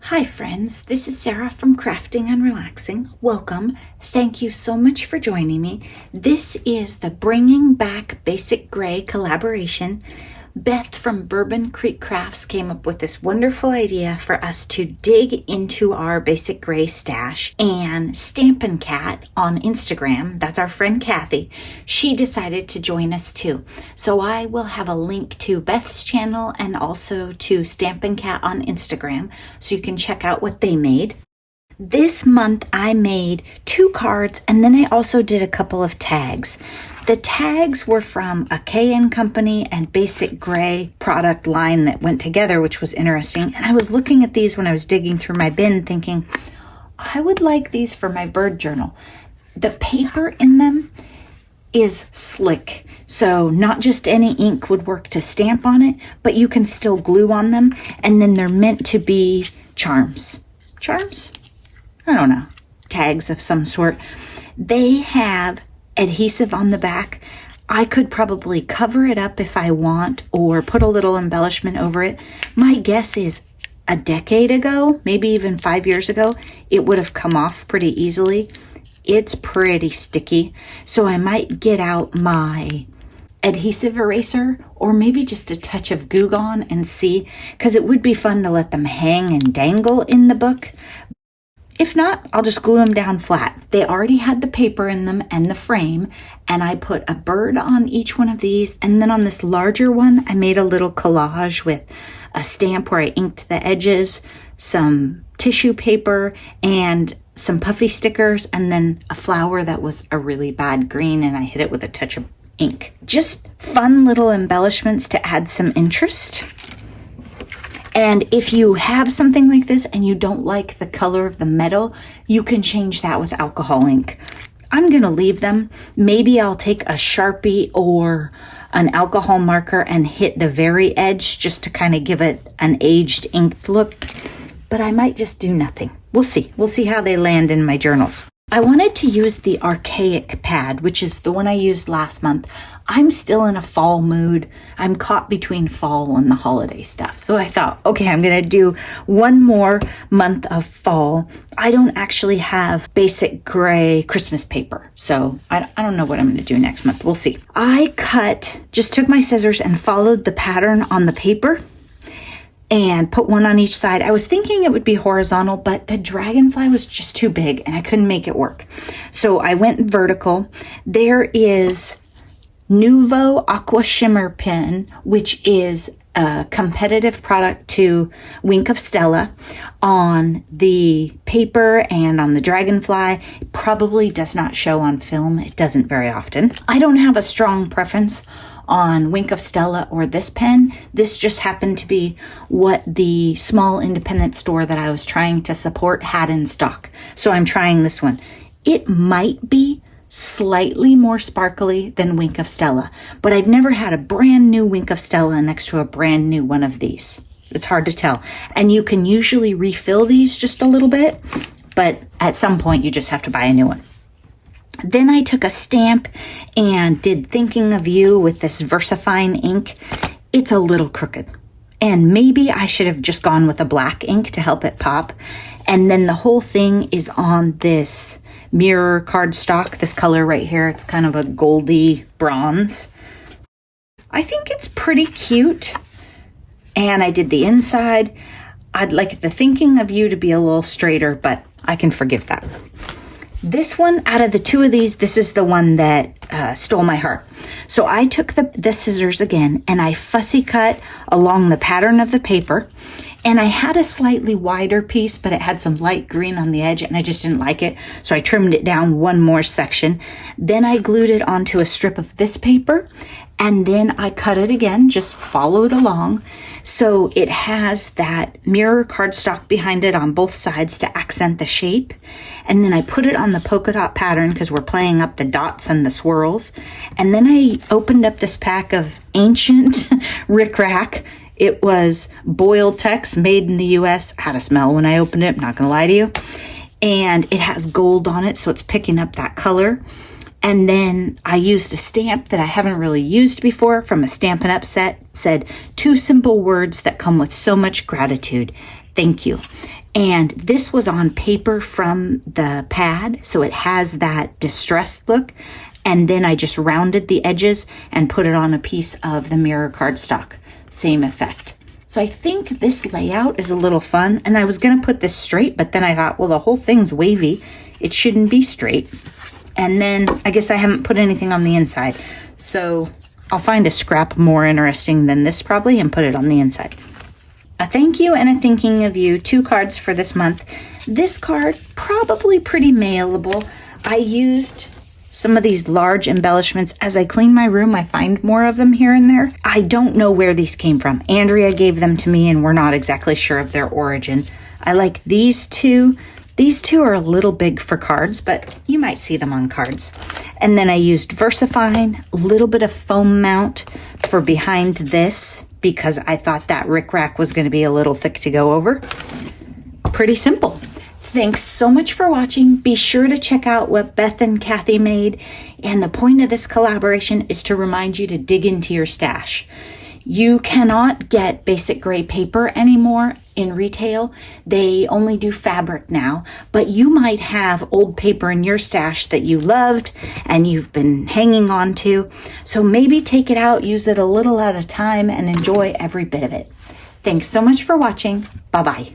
Hi friends, this is Sarah from Crafting and Relaxing. Welcome. Thank you so much for joining me. This is the Bringing Back Basic Gray collaboration. Beth from Bourbon Creek Crafts came up with this wonderful idea for us to dig into our basic gray stash, and Stampin' Cat on Instagram, that's our friend Kathy, she decided to join us too. So I will have a link to Beth's channel and also to Stampin' Cat on Instagram so you can check out what they made. This month I made 2 cards and then I also did a couple of tags. The tags were from a K&N Company and Basic Gray product line that went together, which was interesting. And I was looking at these when I was digging through my bin thinking, I would like these for my bird journal. The paper in them is slick. So not just any ink would work to stamp on it, but you can still glue on them. And then they're meant to be charms. Charms? I don't know. Tags of some sort. They have adhesive on the back. I could probably cover it up if I want or put a little embellishment over it. My guess is a decade ago, maybe even 5 years ago, it would have come off pretty easily. It's pretty sticky, so I might get out my adhesive eraser or maybe just a touch of Goo Gone and see, because it would be fun to let them hang and dangle in the book. If not, I'll just glue them down flat. They already had the paper in them and the frame, and I put a bird on each one of these. And then on this larger one, I made a little collage with a stamp where I inked the edges, some tissue paper, and some puffy stickers, and then a flower that was a really bad green, and I hit it with a touch of ink. Just fun little embellishments to add some interest. And if you have something like this and you don't like the color of the metal, you can change that with alcohol ink. I'm going to leave them. Maybe I'll take a Sharpie or an alcohol marker and hit the very edge just to kind of give it an aged inked look. But I might just do nothing. We'll see. We'll see how they land in my journals. I wanted to use the Archaic pad, which is the one I used last month. I'm still in a fall mood. I'm caught between fall and the holiday stuff. So I thought, okay, I'm going to do one more month of fall. I don't actually have basic gray Christmas paper. So I don't know what I'm going to do next month. We'll see. I just took my scissors and followed the pattern on the paper and put one on each side. I was thinking it would be horizontal, but the dragonfly was just too big and I couldn't make it work. So I went vertical. There is Nuvo Aqua Shimmer Pen, which is a competitive product to Wink of Stella. On the paper and on the dragonfly, it probably does not show on film. It doesn't very often. I don't have a strong preference on Wink of Stella or this pen. This just happened to be what the small independent store that I was trying to support had in stock. So I'm trying this one. It might be slightly more sparkly than Wink of Stella, but I've never had a brand new Wink of Stella next to a brand new one of these. It's hard to tell. And you can usually refill these just a little bit, but at some point you just have to buy a new one. Then I took a stamp and did Thinking of You with this VersaFine ink. It's a little crooked. And maybe I should have just gone with a black ink to help it pop. And then the whole thing is on this mirror cardstock, this color right here. It's kind of a goldy bronze. I think it's pretty cute. And I did the inside. I'd like the Thinking of You to be a little straighter, but I can forgive that. This one, out of the two of these, this is the one that stole my heart. So I took the scissors again and I fussy cut along the pattern of the paper. And I had a slightly wider piece, but it had some light green on the edge and I just didn't like it. So I trimmed it down one more section. Then I glued it onto a strip of this paper. And then I cut it again, just followed along. So it has that mirror cardstock behind it on both sides to accent the shape. And then I put it on the polka dot pattern because we're playing up the dots and the swirls. And then I opened up this pack of ancient rickrack. It was Boiled Tex, made in the US. Had a smell when I opened it, I'm not gonna lie to you. And it has gold on it, so it's picking up that color. And then I used a stamp that I haven't really used before from a Stampin' Up set. Said, 2 simple words that come with so much gratitude. Thank you. And this was on paper from the pad, so it has that distressed look. And then I just rounded the edges and put it on a piece of the mirror cardstock. Same effect. So I think this layout is a little fun. And I was going to put this straight, but then I thought, well, the whole thing's wavy. It shouldn't be straight. And then I guess I haven't put anything on the inside. So I'll find a scrap more interesting than this probably and put it on the inside. A thank you and a thinking of you, 2 cards for this month. This card, probably pretty mailable. I used some of these large embellishments. As I clean my room, I find more of them here and there. I don't know where these came from. Andrea gave them to me and we're not exactly sure of their origin. I like these 2. These 2 are a little big for cards, but you might see them on cards. And then I used VersaFine, a little bit of foam mount for behind this because I thought that rickrack was going to be a little thick to go over. Pretty simple. Thanks so much for watching. Be sure to check out what Beth and Kathy made. And the point of this collaboration is to remind you to dig into your stash. You cannot get basic gray paper anymore in retail. They only do fabric now, but you might have old paper in your stash that you loved and you've been hanging on to. So maybe take it out, use it a little at a time, and enjoy every bit of it. Thanks so much for watching. Bye-bye.